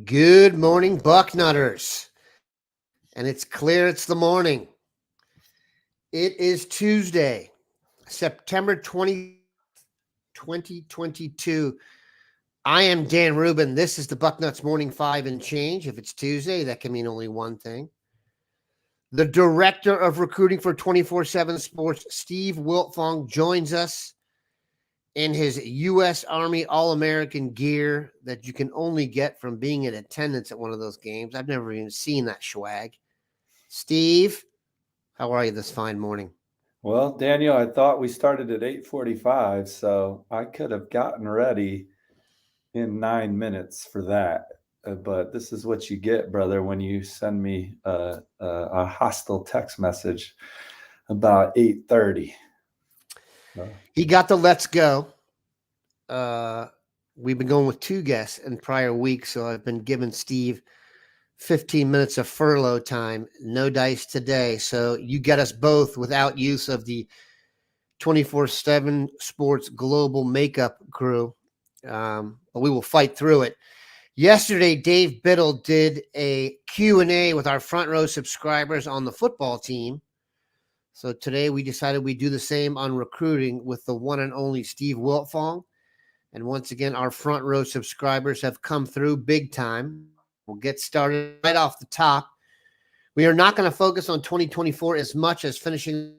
Good morning, Bucknutters. And it's clear it's the morning. It is Tuesday, September 2022. I am Dan Rubin. This is the Bucknuts Morning 5 and change. If it's Tuesday, that can mean only one thing. The director of recruiting for 24/7 Sports, Steve Wiltfong, joins us in his U.S. Army All-American gear that you can only get from being in attendance at one of those games. I've never even seen that swag. Steve, how are you this fine morning? Well, Daniel, I thought we started at 8:45, so I could have gotten ready in 9 minutes for that. But this is what you get, brother, when you send me a hostile text message about 8:30. He got the let's go. We've been going with two guests in prior weeks, so I've been giving Steve 15 minutes of furlough time. No dice today. So you get us both without use of the 24/7 Sports Global Makeup crew. But we will fight through it. Yesterday, Dave Biddle did a Q&A with our front row subscribers on the football team. So today we decided we'd do the same on recruiting with the one and only Steve Wiltfong. And once again, our front row subscribers have come through big time. We'll get started right off the top. We are not going to focus on 2024 as much as finishing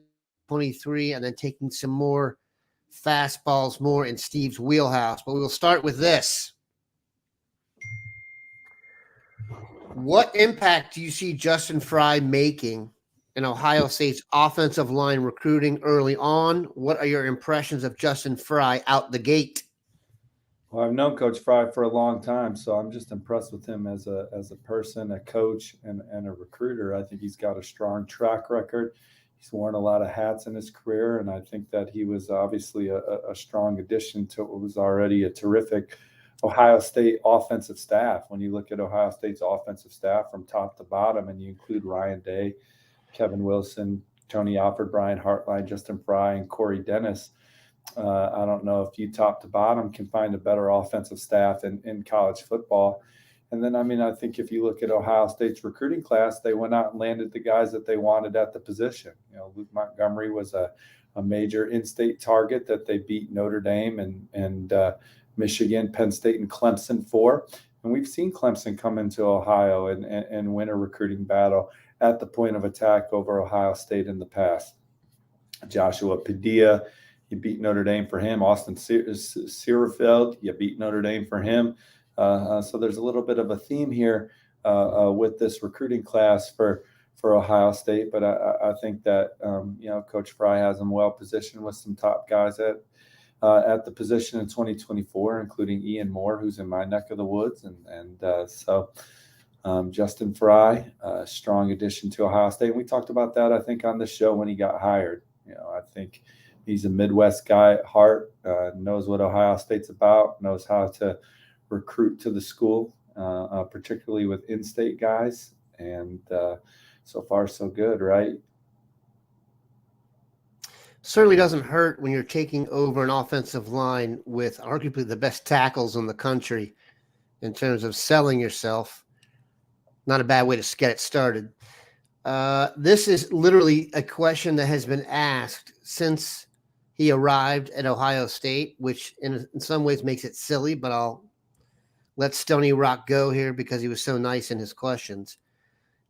23 and then taking some more fastballs more in Steve's wheelhouse. But we will start with this. What impact do you see Justin Frye making in Ohio State's offensive line recruiting early on? What are your impressions of Justin Frye out the gate? Well, I've known Coach Frye for a long time, so I'm just impressed with him as a person, a coach, and a recruiter. I think he's got a strong track record. He's worn a lot of hats in his career, and I think that he was obviously a strong addition to what was already a terrific Ohio State offensive staff. When you look at Ohio State's offensive staff from top to bottom, and you include Ryan Day, Kevin Wilson, Tony Alford, Brian Hartline, Justin Frye, and Corey Dennis, I don't know if you top to bottom can find a better offensive staff in college football. And then, I think if you look at Ohio State's recruiting class, they went out and landed the guys that they wanted at the position. Luke Montgomery was a major in-state target that they beat Notre Dame and Michigan, Penn State, and Clemson for. And we've seen Clemson come into Ohio and win a recruiting battle at the point of attack over Ohio State in the past. Joshua Padilla, you beat Notre Dame for him. Austin Sierrafeld, you beat Notre Dame for him. So there's a little bit of a theme here with this recruiting class for Ohio State. But I think that, Coach Frye has them well positioned with some top guys at the position in 2024, including Ian Moore, who's in my neck of the woods. So Justin Frye, strong addition to Ohio State. And we talked about that, I think, on the show when he got hired. I think he's a Midwest guy at heart, knows what Ohio State's about, knows how to recruit to the school, particularly with in-state guys. And so far, so good, right? Certainly doesn't hurt when you're taking over an offensive line with arguably the best tackles in the country in terms of selling yourself. Not a bad way to get it started. This is literally a question that has been asked since he arrived at Ohio State, which in some ways makes it silly, but I'll let Stony Rock go here because he was so nice in his questions.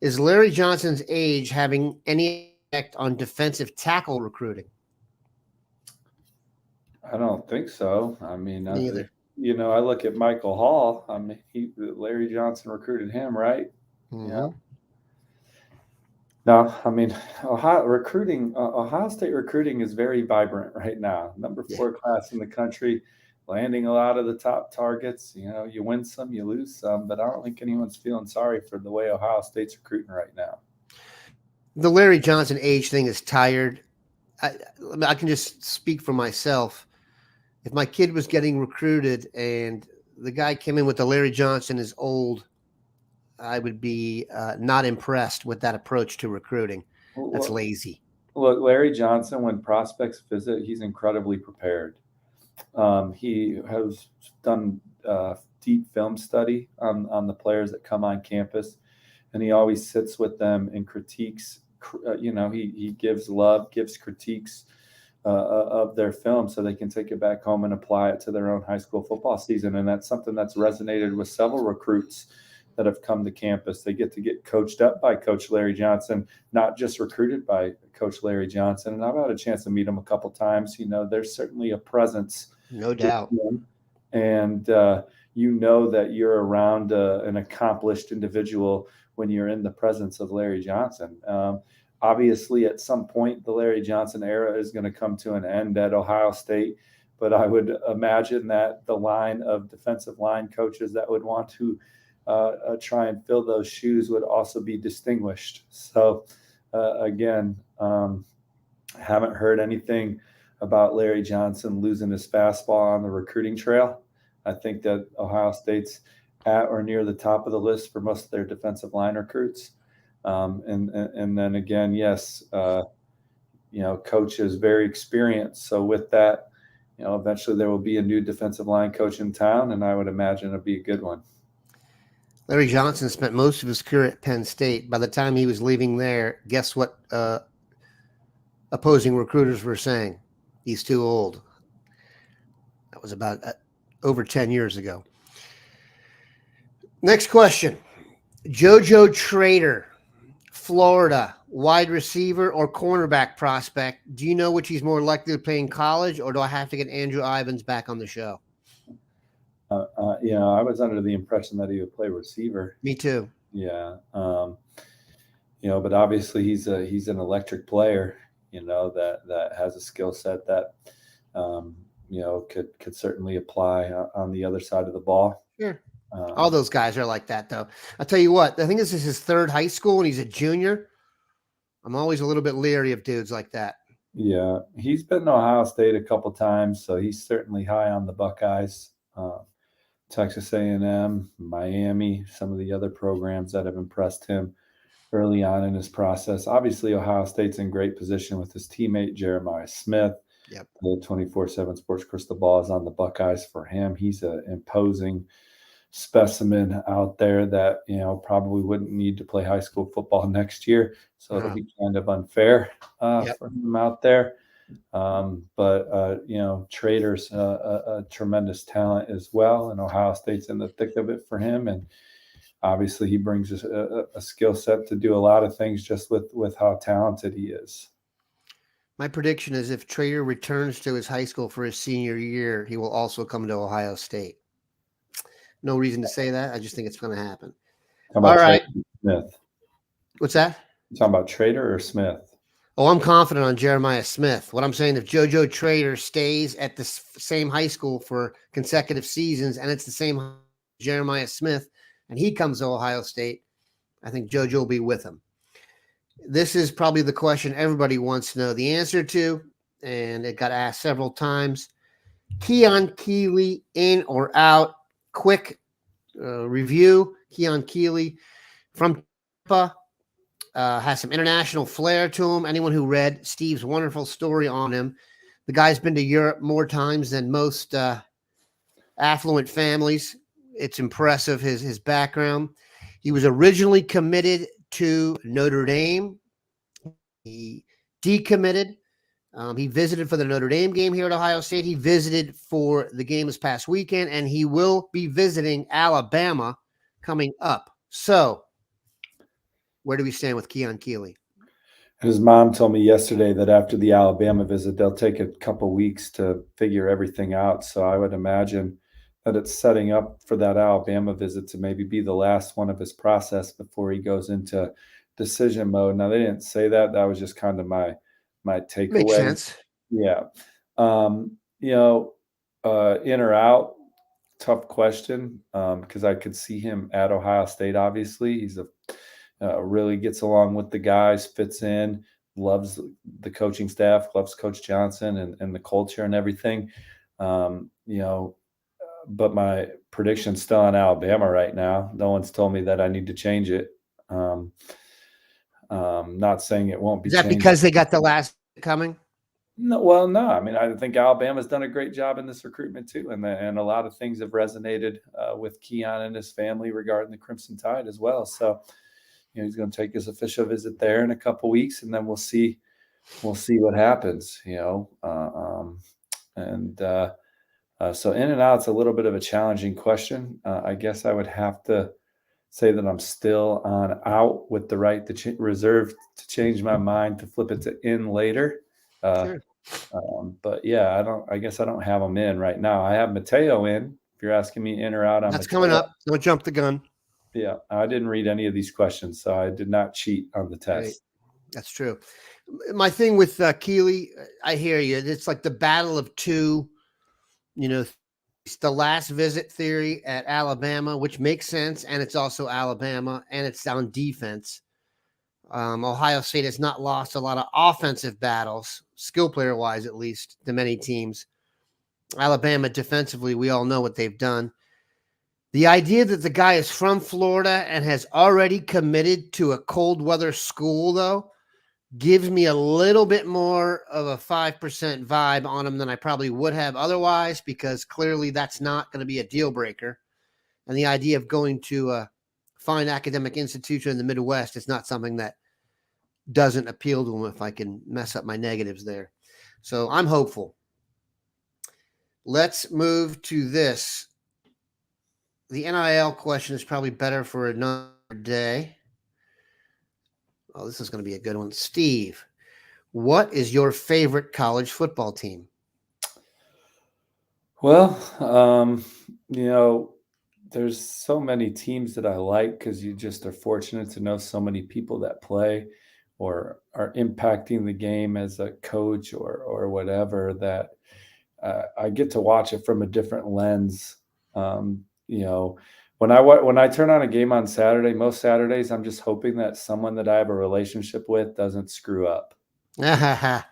Is Larry Johnson's age having any effect on defensive tackle recruiting? I don't think so. Neither. I look at Michael Hall. Larry Johnson recruited him, right? Mm-hmm. Yeah. No, Ohio State recruiting is very vibrant right now. Number 4 class in the country, landing a lot of the top targets. You win some, you lose some, but I don't think anyone's feeling sorry for the way Ohio State's recruiting right now. The Larry Johnson age thing is tired. I can just speak for myself. If my kid was getting recruited and the guy came in with the Larry Johnson is old, I would be not impressed with that approach to recruiting. That's lazy. Look, Larry Johnson, when prospects visit, he's incredibly prepared. He has done deep film study on the players that come on campus, and he always sits with them and critiques. He gives critiques of their film so they can take it back home and apply it to their own high school football season. And that's something that's resonated with several recruits that have come to campus. They get coached up by Coach Larry Johnson, not just recruited by Coach Larry Johnson. And I've had a chance to meet him a couple times. There's certainly a presence. No doubt. And that you're around an accomplished individual when you're in the presence of Larry Johnson. Obviously, at some point, the Larry Johnson era is going to come to an end at Ohio State, but I would imagine that the line of defensive line coaches that would want to try and fill those shoes would also be distinguished. So, again, haven't heard anything about Larry Johnson losing his fastball on the recruiting trail. I think that Ohio State's at or near the top of the list for most of their defensive line recruits. And then again, yes, coach is very experienced. So with that, eventually there will be a new defensive line coach in town, and I would imagine it'll be a good one. Larry Johnson spent most of his career at Penn State. By the time he was leaving there, guess what opposing recruiters were saying? He's too old. That was about over 10 years ago. Next question. JoJo Trader, Florida, wide receiver or cornerback prospect. Do you know which he's more likely to play in college, or do I have to get Andrew Ivins back on the show? I was under the impression that he would play receiver. Me too. Yeah. But obviously he's an electric player, that has a skill set that, could certainly apply on the other side of the ball. Sure. All those guys are like that, though. I'll tell you what, I think this is his third high school and he's a junior. I'm always a little bit leery of dudes like that. Yeah. He's been to Ohio State a couple times, so he's certainly high on the Buckeyes. Texas A&M, Miami, some of the other programs that have impressed him early on in his process. Obviously, Ohio State's in great position with his teammate, Jeremiah Smith. Yep. The 24/7 Sports Crystal Ball is on the Buckeyes for him. He's an imposing specimen out there that, probably wouldn't need to play high school football next year. So it'll be kind of unfair for him out there. But Trader's a tremendous talent as well, and Ohio State's in the thick of it for him. And obviously he brings a skill set to do a lot of things just with how talented he is. My prediction is if Trader returns to his high school for his senior year, he will also come to Ohio State. No reason to say that. I just think it's going to happen. How about all right. Smith? What's that? You talking about Trader or Smith? Oh, I'm confident on Jeremiah Smith. What I'm saying, if JoJo Trader stays at the same high school for consecutive seasons and it's the same Jeremiah Smith and he comes to Ohio State, I think JoJo will be with him. This is probably the question everybody wants to know the answer to, and it got asked several times. Keon Keeley, in or out? Quick review. Keon Keeley from Tampa. Has some international flair to him. Anyone who read Steve's wonderful story on him, the guy's been to Europe more times than most affluent families. It's impressive, his background. He was originally committed to Notre Dame. He decommitted. He visited for the Notre Dame game here at Ohio State. He visited for the game this past weekend, and he will be visiting Alabama coming up. So, where do we stand with Keon Keeley? His mom told me yesterday that after the Alabama visit, they'll take a couple weeks to figure everything out. So I would imagine that it's setting up for that Alabama visit to maybe be the last one of his process before he goes into decision mode. Now, they didn't say that. That was just kind of my takeaway. Makes sense. Yeah. In or out, tough question, because I could see him at Ohio State. Obviously, he's really gets along with the guys, fits in, loves the coaching staff, loves Coach Johnson and the culture and everything. But my prediction's still on Alabama right now. No one's told me that I need to change it. Not saying it won't be. Is that changed. because they got the last coming? No, well, no. I mean, I think Alabama's done a great job in this recruitment too, and a lot of things have resonated with Keon and his family regarding the Crimson Tide as well. So, he's going to take his official visit there in a couple weeks, and then we'll see what happens. And so in and out's a little bit of a challenging question. I guess I would have to say that I'm still on out with the right to reserve to change my mind to flip it to in later. Uh, Sure. but yeah, I guess I don't have them in right now. I have Mateo in. If you're asking me in or out on That's coming Mateo, up. Don't jump the gun. yeah, I didn't read any of these questions, so I did not cheat on the Right. test. That's true. My thing with Keeley, I hear you. It's like the battle of two, it's the last visit theory at Alabama, which makes sense. And it's also Alabama and it's on defense. Ohio State has not lost a lot of offensive battles, skill player wise, at least, to many teams. Alabama defensively, we all know what they've done. The idea that the guy is from Florida and has already committed to a cold weather school, though, gives me a little bit more of a 5% vibe on him than I probably would have otherwise, because clearly that's not going to be a deal breaker. And the idea of going to a fine academic institution in the Midwest is not something that doesn't appeal to him if I can mess up my negatives there. So I'm hopeful. Let's move to this. The NIL question is probably better for another day. Oh, this is going to be a good one. Steve, what is your favorite college football team? Well, there's so many teams that I like because you just are fortunate to know so many people that play or are impacting the game as a coach or whatever, that I get to watch it from a different lens. When I turn on a game on Saturday, most Saturdays, I'm just hoping that someone that I have a relationship with doesn't screw up. That's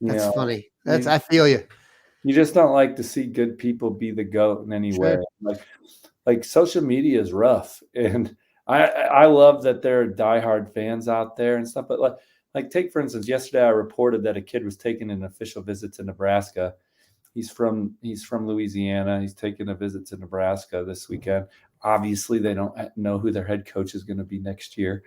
You know, funny. you, I feel you. you just don't like to see good people be the GOAT in any way. Sure. Like social media is rough, and I love that there are diehard fans out there and stuff. But like take for instance, yesterday I reported that a kid was taking an official visit to Nebraska. He's from Louisiana. He's taking a visit to Nebraska this weekend. Obviously, they don't know who their head coach is going to be next year.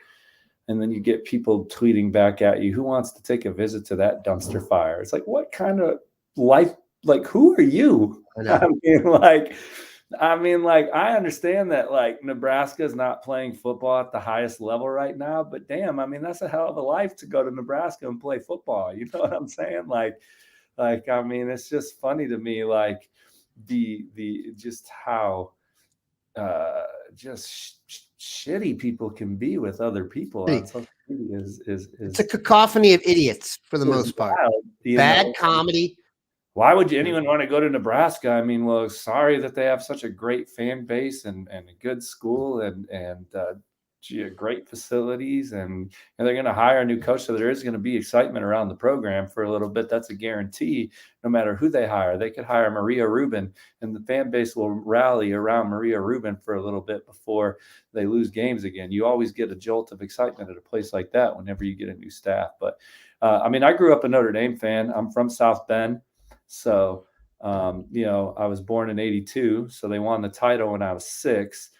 And then you get people tweeting back at you, who wants to take a visit to that dumpster fire? It's like, what kind of life? Like, who are you? I know. I understand that like Nebraska is not playing football at the highest level right now, but damn, I mean, that's a hell of a life to go to Nebraska and play football. You know what I'm saying? I mean, it's just funny to me, like the just how shitty people can be with other people on social media It's a cacophony of idiots for the is most part. wild, Bad comedy. Why would anyone want to go to Nebraska? I mean, well, sorry that they have such a great fan base and a good school and great facilities, and they're going to hire a new coach, so there is going to be excitement around the program for a little bit. That's a guarantee. No matter who they hire, they could hire Maria Rubin, and the fan base will rally around Maria Rubin for a little bit before they lose games again. You always get a jolt of excitement at a place like that whenever you get a new staff. But I mean, I grew up a Notre Dame fan. I'm from South Bend. So, I was born in 82. So they won the title when I was 6.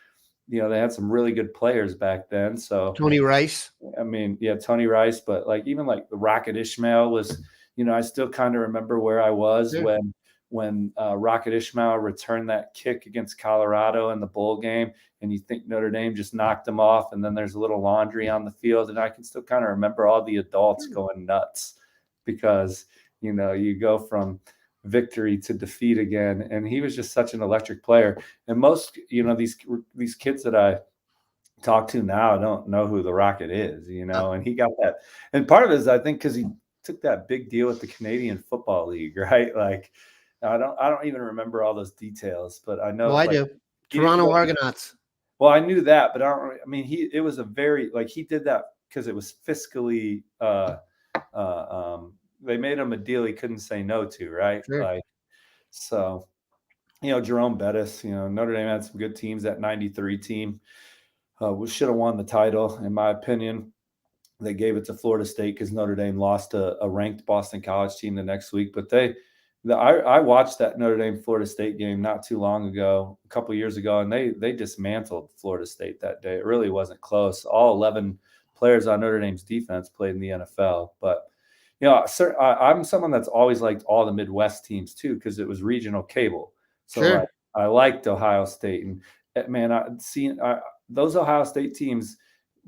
They had some really good players back then. So Tony Rice. I mean, yeah, Tony Rice, but even the Rocket Ishmael was, I still kind of remember where I was when Rocket Ishmael returned that kick against Colorado in the bowl game, and you think Notre Dame just knocked them off, and then there's a little laundry on the field, and I can still kind of remember all the adults going nuts because, you go from victory to defeat again, and he was just such an electric player. And most, these kids that I talk to now don't know who the Rocket is, and he got that. And part of it is, I think, because he took that big deal with the Canadian Football League, right? Like, I don't even remember all those details, but I know. Well, I do. Toronto Argonauts. Well, I knew that, but I mean, it was a very, he did that because it was fiscally, they made him a deal he couldn't say no to, right? Sure. So, Jerome Bettis, Notre Dame had some good teams. That 93 team we should have won the title, in my opinion. They gave it to Florida State because Notre Dame lost a ranked Boston College team the next week. But I watched that Notre Dame Florida State game not too long ago, a couple years ago, and they dismantled Florida State that day. It really wasn't close. All 11 players on Notre Dame's defense played in the NFL. But I'm someone that's always liked all the Midwest teams too because it was regional cable. So Sure. I liked Ohio State, and man, those Ohio State teams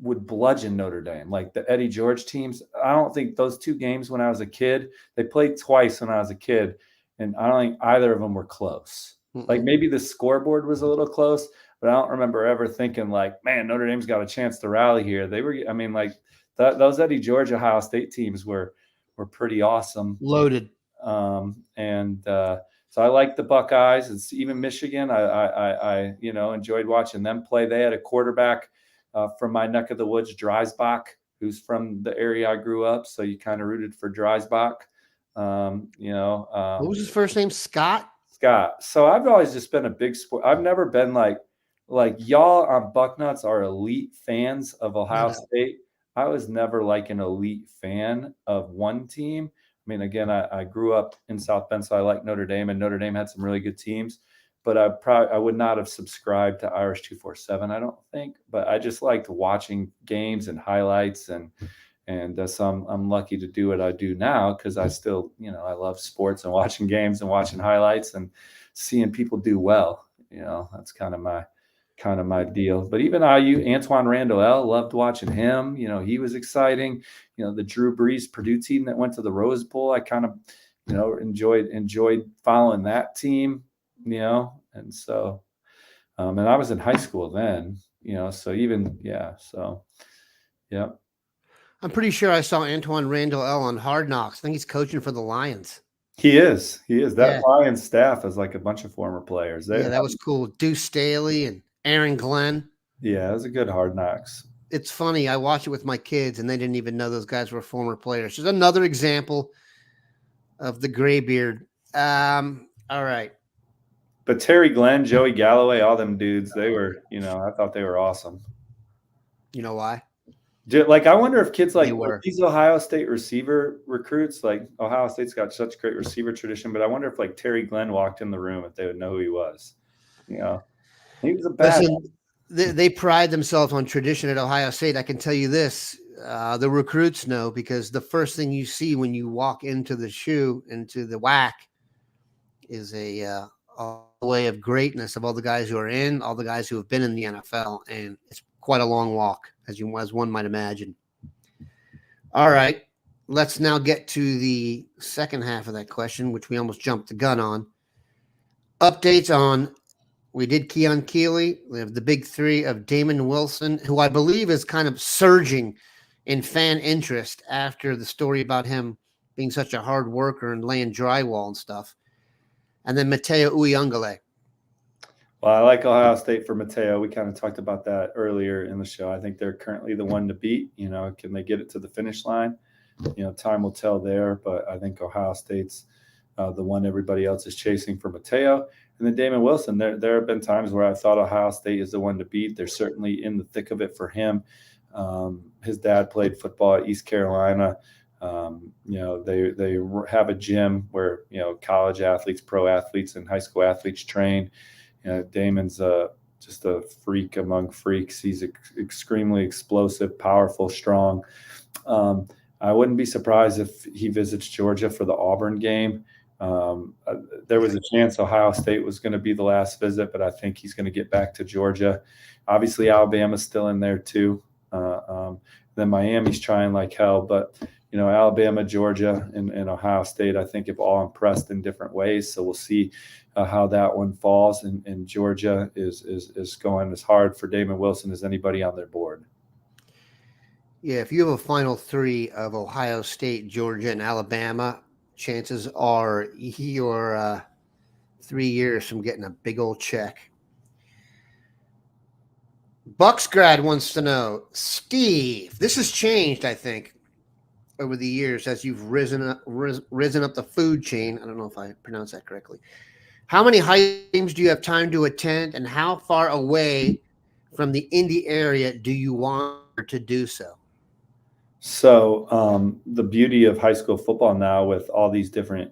would bludgeon Notre Dame, like the Eddie George teams. I don't think those two games when I was a kid, they played twice when I was a kid, and I don't think either of them were close. Like maybe the scoreboard was a little close, but I don't remember ever thinking like, man, Notre Dame's got a chance to rally here. They were, I mean, like those Eddie George Ohio State teams were pretty awesome. Loaded. So I like the Buckeyes. It's even Michigan. I enjoyed watching them play. They had a quarterback from my neck of the woods, Dreisbach, who's from the area I grew up. So you kind of rooted for Dreisbach. What was his first name? Scott? Scott. So I've always just been a big sport. I've never been like y'all on Bucknuts are elite fans of Ohio State. I was never like an elite fan of one team. I mean, again, I grew up in South Bend, so I like Notre Dame, and Notre Dame had some really good teams. But I would not have subscribed to Irish 247, I don't think. But I just liked watching games and highlights, and so I'm lucky to do what I do now because I still, I love sports and watching games and watching highlights and seeing people do well. That's kind of my deal. But even Antoine Randall, loved watching him. He was exciting. The Drew Brees Purdue team that went to the Rose Bowl, I kind of, enjoyed following that team. And so, and I was in high school then, so even, so, yeah. I'm pretty sure I saw Antoine Randall on Hard Knocks. I think he's coaching for the Lions. He is. That Lions staff is like a bunch of former players. That was cool. Deuce Staley and Aaron Glenn. Yeah, it was a good Hard Knocks. It's funny. I watched it with my kids, and they didn't even know those guys were former players. Just another example of the graybeard. All right. But Terry Glenn, Joey Galloway, all them dudes, they were, I thought they were awesome. You know why? Like, I wonder if kids like these Ohio State receiver recruits, like Ohio State's got such great receiver tradition, but I wonder if like Terry Glenn walked in the room, if they would know who he was. He was a bad. Listen, they pride themselves on tradition at Ohio State. I can tell you this, the recruits know, because the first thing you see when you walk into the WAC is a way of greatness of all the guys who are in, all the guys who have been in the NFL, and it's quite a long walk, as one might imagine. All right, let's now get to the second half of that question, which we almost jumped the gun on. Updates on, we did Keon Keeley. We have the big three of Damon Wilson, who I believe is kind of surging in fan interest after the story about him being such a hard worker and laying drywall and stuff. And then Mateo Uyungale. Well, I like Ohio State for Mateo. We kind of talked about that earlier in the show. I think they're currently the one to beat. Can they get it to the finish line? Time will tell there, but I think Ohio State's the one everybody else is chasing for Mateo. And then Damon Wilson, there have been times where I thought Ohio State is the one to beat. They're certainly in the thick of it for him. His dad played football at East Carolina. They have a gym where, college athletes, pro athletes, and high school athletes train. Damon's just a freak among freaks. He's extremely explosive, powerful, strong. I wouldn't be surprised if he visits Georgia for the Auburn game. There was a chance Ohio State was going to be the last visit, but I think he's going to get back to Georgia. Obviously, Alabama's still in there too. Then Miami's trying like hell, but Alabama, Georgia, and Ohio State, I think, have all impressed in different ways. So we'll see how that one falls. And Georgia is going as hard for Damon Wilson as anybody on their board. Yeah, if you have a final three of Ohio State, Georgia, and Alabama, chances are you're 3 years from getting a big old check. Bucksgrad wants to know, Steve, this has changed, I think, over the years as you've risen up the food chain. I don't know if I pronounced that correctly. How many high games do you have time to attend, and how far away from the Indy area do you want to do so? So the beauty of high school football now with all these different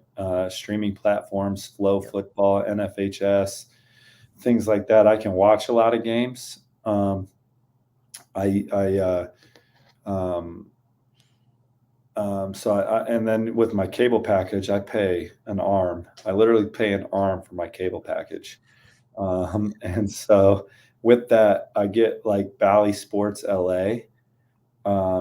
streaming platforms, Flow Yep. Football, NFHS, things like that, I can watch a lot of games. I um, and then with my cable package, I pay an arm. I literally pay an arm for my cable package. And so with that, I get like Bally Sports LA,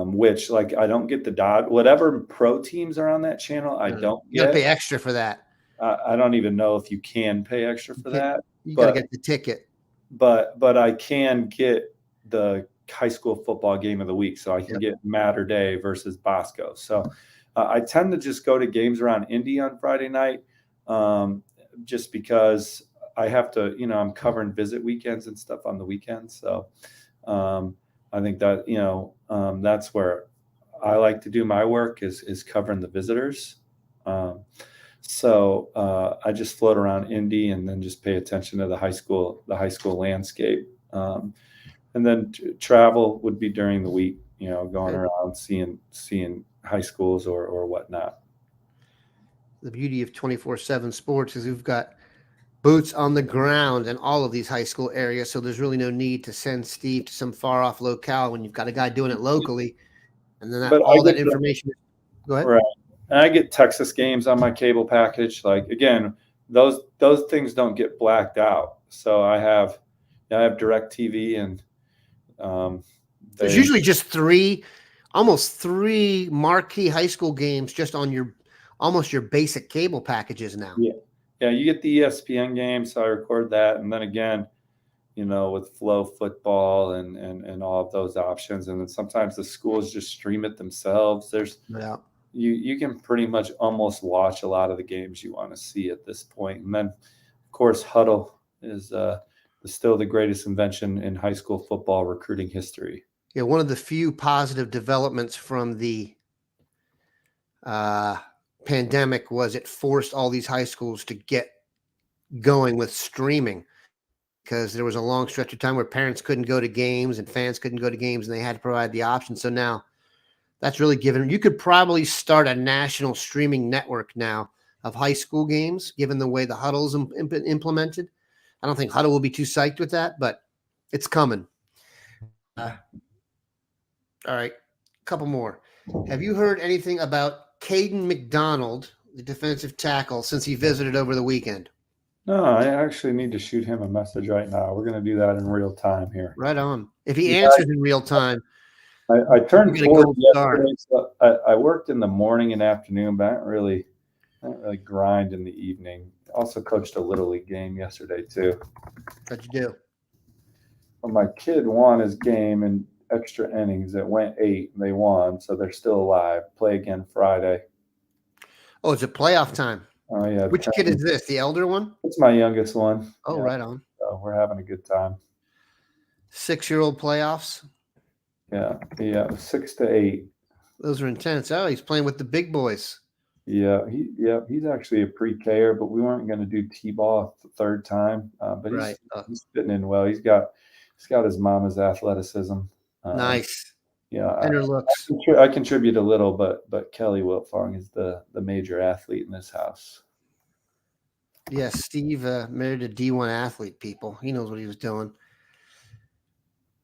which like I don't get the dot. Whatever pro teams are on that channel, I don't You got to get. pay extra for that. I don't even know if you can pay extra You for can't. that, You got to but get the ticket. but I can get the high school football game of the week, so I can Yep. get Mater Day versus Bosco. So I tend to just go to games around Indy on Friday night, just because I have to. I'm covering visit weekends and stuff on the weekends, so I think that that's where I like to do my work is covering the visitors. Um, so I just float around Indy and then just pay attention to the high school landscape. And then travel would be during the week, going Good. around seeing high schools or whatnot. The beauty of 24/7 sports is we've got boots on the ground in all of these high school areas, so there's really no need to send Steve to some far off locale when you've got a guy doing it locally, and then But I all that get information. Go ahead. right, and I get Texas games on my cable package. Like again, those things don't get blacked out. So I have Direct TV and um, There's they usually just almost three marquee high school games just on almost your basic cable packages now. yeah, you get the ESPN game, so I record that, and then again, with Flow Football and all of those options, and then sometimes the schools just stream it themselves. Yeah. You can pretty much almost watch a lot of the games you want to see at this point, and then of course Huddle is still the greatest invention in high school football recruiting history. Yeah, one of the few positive developments from the pandemic was it forced all these high schools to get going with streaming because there was a long stretch of time where parents couldn't go to games and fans couldn't go to games and they had to provide the option. So now that's really given. You could probably start a national streaming network now of high school games, given the way the Huddle's implemented. I don't think Huddle will be too psyched with that, but it's coming. All right, a couple more. Have you heard anything about Caden McDonald, the defensive tackle, since he visited over the weekend? No, I actually need to shoot him a message right now. We're going to do that in real time here. Right on. If he Yeah, answers in real time, I turned you get a 40 gold star. yesterday, so I worked in the morning and afternoon, but I didn't really grind in the evening. Also coached a little league game yesterday too. What'd you do? Well, my kid won his game in extra innings. It went 8, and they won, so they're still alive. Play again Friday. Oh, it's a playoff time. Oh yeah. Which kid is this? The elder one? It's my youngest one. Oh, Yeah, right on. so we're having a good time. 6-year-old playoffs. Yeah, 6 to 8. Those are intense. Oh, he's playing with the big boys. Yeah, he's actually a pre-K'er, but we weren't going to do T-ball the third time. But Right. He's fitting in well. He's got his mama's athleticism. Nice. Yeah, Tender looks. I contribute a little, but Kelly Wiltfong is the major athlete in this house. Yes, Steve married a D1 athlete, people. He knows what he was doing.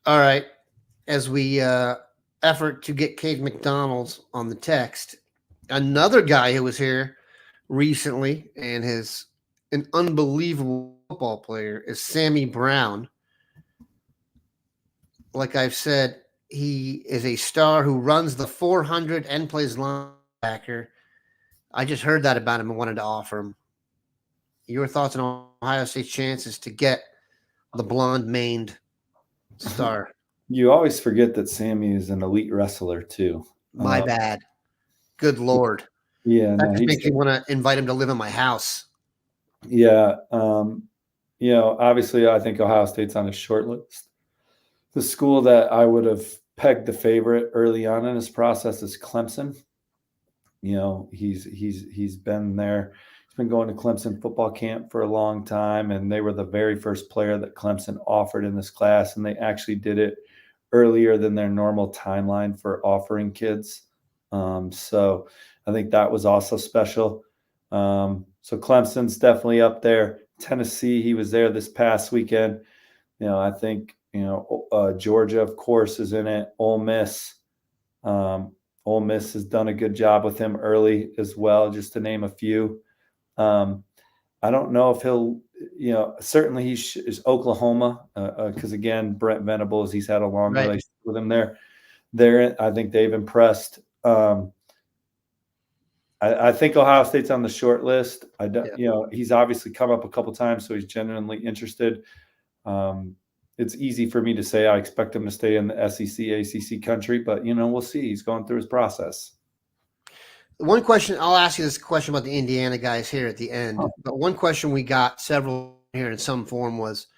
All right. As we effort to get Cade McDonald's on the text, another guy who was here recently and is an unbelievable football player is Sammy Brown. Like I've said, he is a star who runs the 400 and plays linebacker. I just heard that about him and wanted to offer him. Your thoughts on Ohio State's chances to get the blonde-maned star? You always forget that Sammy is an elite wrestler too. My bad. Good Lord. Yeah, That just makes me want to invite him to live in my house. Yeah. Obviously I think Ohio State's on a short list. The school that I would have pegged the favorite early on in his process is Clemson. He's been there. He's been going to Clemson football camp for a long time, and they were the very first player that Clemson offered in this class, and they actually did it earlier than their normal timeline for offering kids. So I think that was also special. So Clemson's definitely up there. Tennessee, he was there this past weekend. I think, Georgia, of course, is in it. Ole Miss. Ole Miss has done a good job with him early as well, just to name a few. I don't know if he'll, certainly is Oklahoma, because again, Brent Venables, he's had a long relationship with him there. I think they've impressed. I think Ohio State's on the short list. I don't, he's obviously come up a couple times, so he's genuinely interested. It's easy for me to say I expect him to stay in the SEC, ACC country, but we'll see. He's going through his process. One question, I'll ask you this question about the Indiana guys here at the end, but one question we got several here in some form was,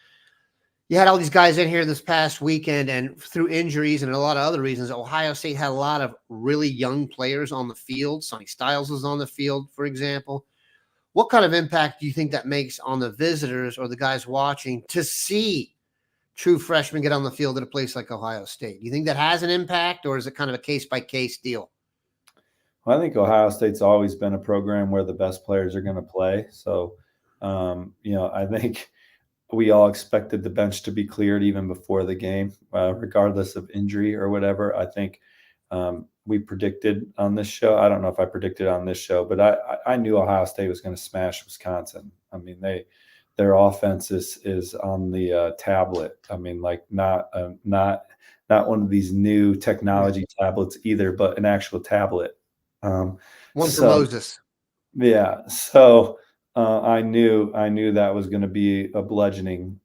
you had all these guys in here this past weekend, and through injuries and a lot of other reasons, Ohio State had a lot of really young players on the field. Sonny Styles was on the field, for example. What kind of impact do you think that makes on the visitors or the guys watching to see true freshmen get on the field at a place like Ohio State? Do you think that has an impact, or is it kind of a case-by-case deal? Well, I think Ohio State's always been a program where the best players are going to play. So, I think we all expected the bench to be cleared even before the game, regardless of injury or whatever. I think we predicted on this show. I don't know if I predicted on this show, but I knew Ohio State was going to smash Wisconsin. I mean, their offense is on the tablet. I mean, like not one of these new technology tablets either, but an actual tablet. One for Moses. Yeah. So I knew that was going to be a bludgeoning.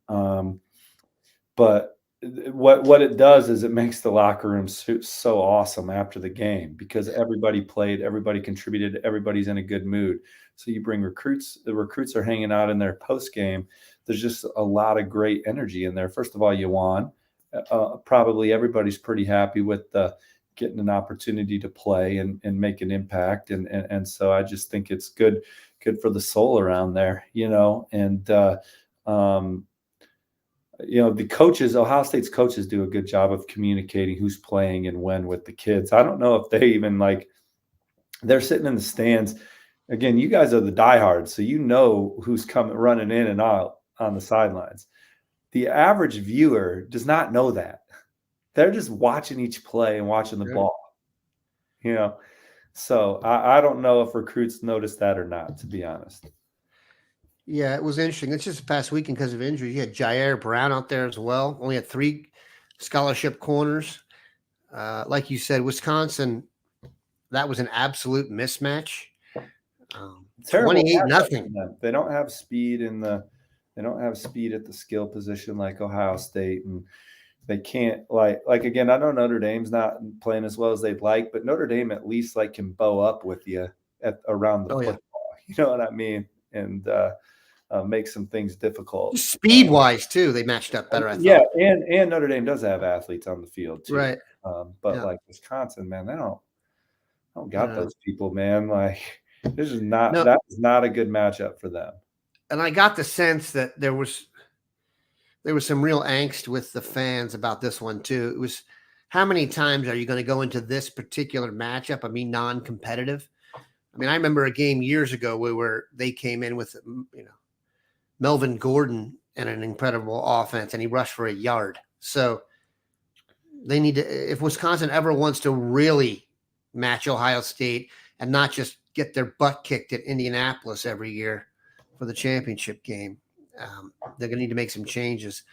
But what it does is it makes the locker room so awesome after the game, because everybody played, everybody contributed, everybody's in a good mood. So you bring recruits, the recruits are hanging out in their post game. There's just a lot of great energy in there. First of all, you won. Probably everybody's pretty happy with getting an opportunity to play and make an impact. And so I just think it's good for the soul around there, and the coaches, Ohio State's coaches do a good job of communicating who's playing and when with the kids. I don't know if they even they're sitting in the stands. Again, you guys are the diehards, so who's coming running in and out on the sidelines. The average viewer does not know that. They're just watching each play and watching the ball, So I don't know if recruits noticed that or not, to be honest. Yeah, it was interesting. It's just the past weekend because of injury. You had Jair Brown out there as well. Only had 3 scholarship corners. Like you said, Wisconsin, that was an absolute mismatch. 28-0. They don't have speed they don't have speed at the skill position like Ohio State, and they can't like again. I know Notre Dame's not playing as well as they'd like, but Notre Dame at least can bow up with you around the football. Yeah. You know what I mean? And make some things difficult. Speed wise too, they matched up better. I thought. Yeah, and Notre Dame does have athletes on the field too. Right. But Wisconsin, man, they don't got those people, man. This is not that is not a good matchup for them. And I got the sense that there was some real angst with the fans about this one too. It was, how many times are you going to go into this particular matchup? I mean, non-competitive. I mean, I remember a game years ago where they came in with, Melvin Gordon and an incredible offense, and he rushed for a yard. So they need to, if Wisconsin ever wants to really match Ohio State and not just get their butt kicked at Indianapolis every year for the championship game, they're going to need to make some changes.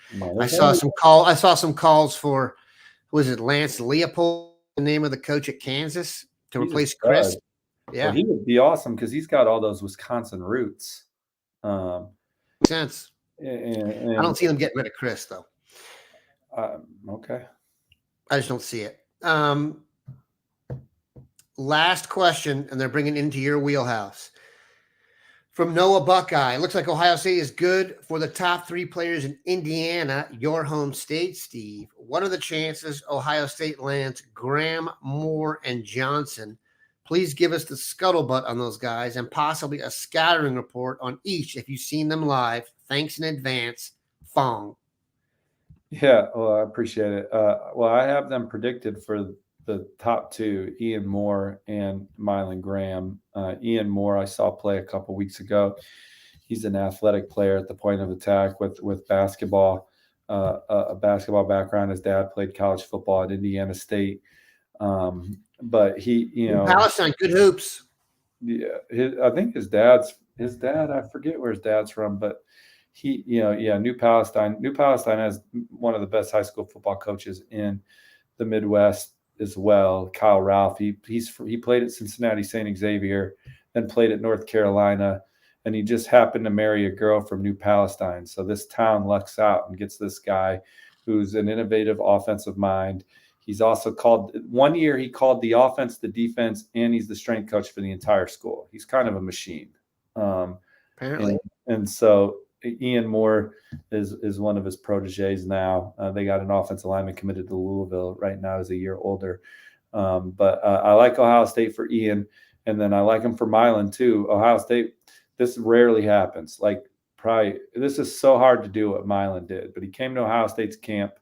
I saw some calls for, was it Lance Leopold, the name of the coach at Kansas, to replace Chris? Yeah, well, he would be awesome because he's got all those Wisconsin roots. Makes sense. And I don't see them getting rid of Chris though. Okay. I just don't see it. Last question, and they're bringing it into your wheelhouse. From Noah Buckeye, looks like Ohio State is good for the top 3 players in Indiana, your home state, Steve. What are the chances Ohio State lands Graham, Moore, and Johnson? Please give us the scuttlebutt on those guys and possibly a scattering report on each if you've seen them live. Thanks in advance, Fong. Yeah, well, I appreciate it. Well, I have them predicted for the top two, Ian Moore and Mylan Graham. Ian Moore, I saw play a couple weeks ago. He's an athletic player at the point of attack with basketball, a basketball background. His dad played college football at Indiana State, but he, In Palestine, good hoops. yeah, I think his dad. I forget where his dad's from, but he, yeah, New Palestine. New Palestine has one of the best high school football coaches in the Midwest as well. Kyle Ralph. He played at Cincinnati St. Xavier, then played at North Carolina, and he just happened to marry a girl from New Palestine. So this town lucks out and gets this guy who's an innovative offensive mind. He's also called one year. He called the offense, the defense, and he's the strength coach for the entire school. He's kind of a machine. Apparently, And so Ian Moore is one of his proteges now. They got an offensive lineman committed to Louisville right now. He's a year older. But I like Ohio State for Ian, and then I like him for Mylan too. Ohio State, this rarely happens. Like probably this is so hard to do what Mylan did, but he came to Ohio State's camp.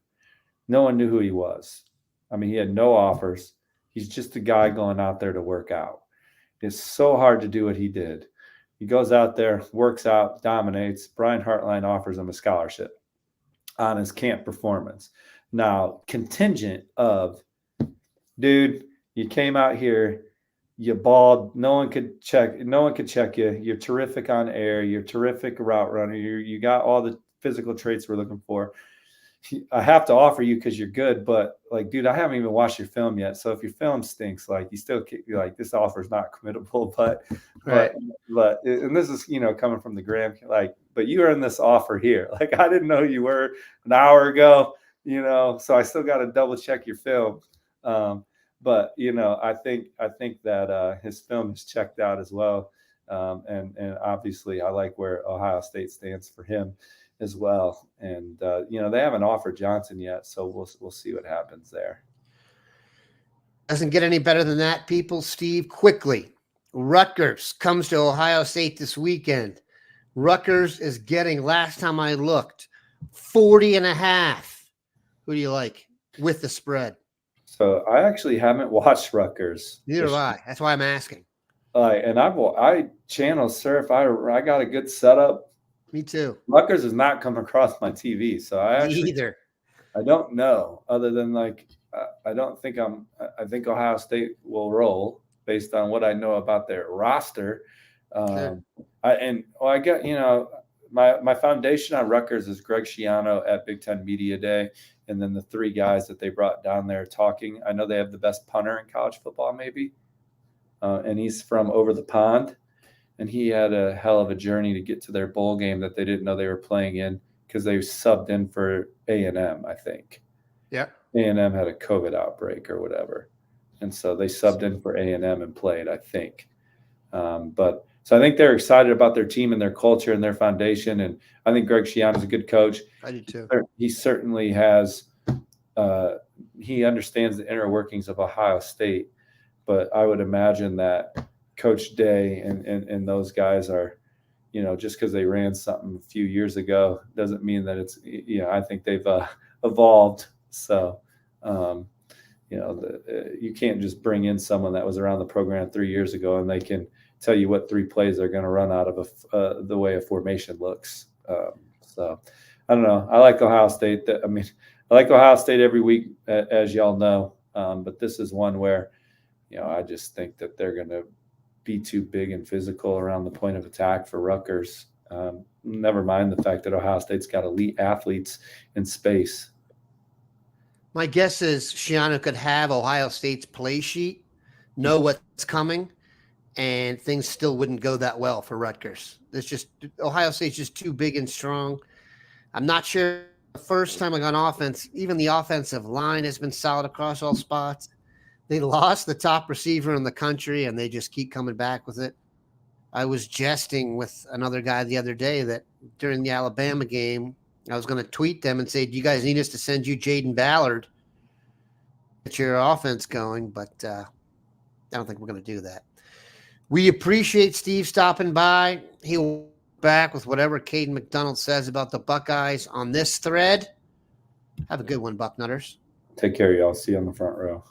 No one knew who he was. I mean, he had no offers. He's just a guy going out there to work out. It's so hard to do what he did. He goes out there, works out, dominates. Brian Hartline offers him a scholarship on his camp performance. Now, contingent of, dude, you came out here, you balled. No one could check you. You're terrific on air. You're terrific route runner. You got all the physical traits we're looking for. I have to offer you because you're good, but like, dude, I haven't even watched your film yet. So if your film stinks, like you're like, this offer is not committable, right? And this is, coming from the Graham, like, but you earned this offer here. Like, I didn't know you were an hour ago, so I still got to double check your film. But I think that his film is checked out as well. And obviously I like where Ohio State stands for him as well. And they haven't offered Johnson yet, so we'll see what happens there. Doesn't get any better than that, people. Steve, quickly, Rutgers comes to Ohio State this weekend. Rutgers is getting, last time I looked, 40.5. Who do you like with the spread? So I actually haven't watched Rutgers. Neither have I. That's why I'm asking. And I channel surf. I got a good setup. Me too. Rutgers has not come across my TV, so I don't know. Other than I think Ohio State will roll based on what I know about their roster. Sure. I get my foundation on Rutgers is Greg Schiano at Big Ten Media Day, and then the three guys that they brought down there talking. I know they have the best punter in college football, maybe, and he's from over the pond. And he had a hell of a journey to get to their bowl game that they didn't know they were playing in because they subbed in for A&M, I think. Yeah. A&M had a COVID outbreak or whatever. And so they subbed in for A&M and played, I think. So I think they're excited about their team and their culture and their foundation. And I think Greg Schiano is a good coach. I do too. He certainly has he understands the inner workings of Ohio State. But I would imagine that Coach Day and those guys are, just because they ran something a few years ago doesn't mean that it's, I think they've evolved. So, you can't just bring in someone that was around the program 3 years ago and they can tell you what 3 plays they're going to run out of the way a formation looks. So I don't know. I like Ohio State. I like Ohio State every week, as y'all know. But this is one where, I just think that they're going to be too big and physical around the point of attack for Rutgers. Never mind the fact that Ohio State's got elite athletes in space. My guess is Schiano could have Ohio State's play sheet, know what's coming, and things still wouldn't go that well for Rutgers. Ohio State's just too big and strong. I'm not sure the first time on offense, even the offensive line has been solid across all spots. They lost the top receiver in the country, and they just keep coming back with it. I was jesting with another guy the other day that during the Alabama game, I was going to tweet them and say, do you guys need us to send you Jaden Ballard? Get your offense going, but I don't think we're going to do that. We appreciate Steve stopping by. He'll be back with whatever Caden McDonald says about the Buckeyes on this thread. Have a good one, Bucknutters. Take care, y'all. See you on the front row.